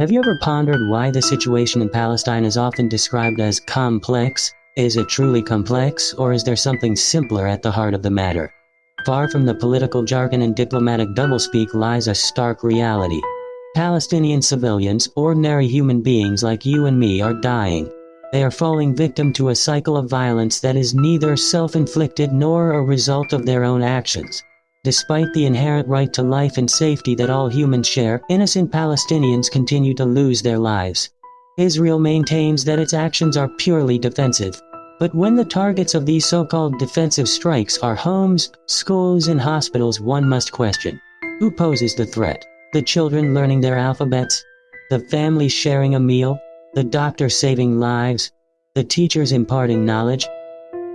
Have you ever pondered why the situation in Palestine is often described as complex? Is it truly complex, or is there something simpler at the heart of the matter? Far from the political jargon and diplomatic doublespeak lies a stark reality. Palestinian civilians, ordinary human beings like you and me, are dying. They are falling victim to a cycle of violence that is neither self-inflicted nor a result of their own actions. Despite the inherent right to life and safety that all humans share, innocent Palestinians continue to lose their lives. Israel maintains that its actions are purely defensive. But when the targets of these so-called defensive strikes are homes, schools, and hospitals, one must question: who poses the threat? The children learning their alphabets? The families sharing a meal? The doctors saving lives? The teachers imparting knowledge?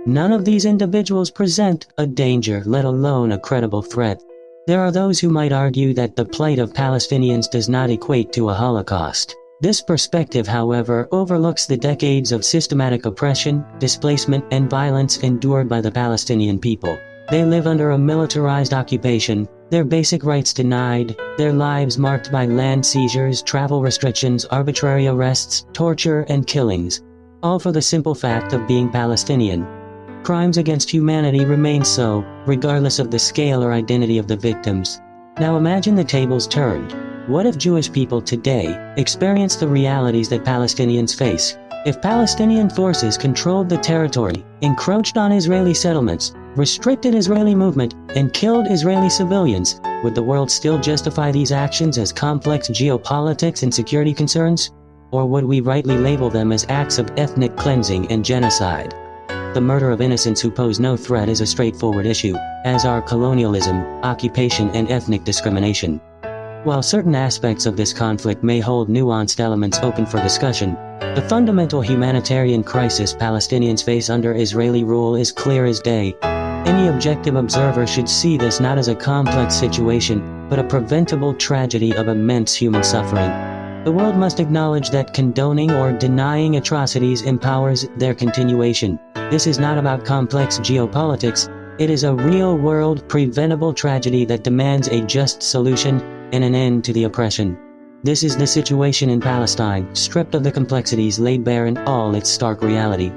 None of these individuals present a danger, let alone a credible threat. There are those who might argue that the plight of Palestinians does not equate to a Holocaust. This perspective, however, overlooks the decades of systematic oppression, displacement, and violence endured by the Palestinian people. They live under a militarized occupation, their basic rights denied, their lives marked by land seizures, travel restrictions, arbitrary arrests, torture, and killings, all for the simple fact of being Palestinian. Crimes against humanity remain so, regardless of the scale or identity of the victims. Now imagine the tables turned. What if Jewish people today experience the realities that Palestinians face? If Palestinian forces controlled the territory, encroached on Israeli settlements, restricted Israeli movement, and killed Israeli civilians, would the world still justify these actions as complex geopolitics and security concerns? Or would we rightly label them as acts of ethnic cleansing and genocide? The murder of innocents who pose no threat is a straightforward issue, as are colonialism, occupation, and ethnic discrimination. While certain aspects of this conflict may hold nuanced elements open for discussion, the fundamental humanitarian crisis Palestinians face under Israeli rule is clear as day. Any objective observer should see this not as a complex situation, but a preventable tragedy of immense human suffering. The world must acknowledge that condoning or denying atrocities empowers their continuation. This is not about complex geopolitics. It is a real-world, preventable tragedy that demands a just solution and an end to the oppression. This is the situation in Palestine, stripped of the complexities laid bare in all its stark reality.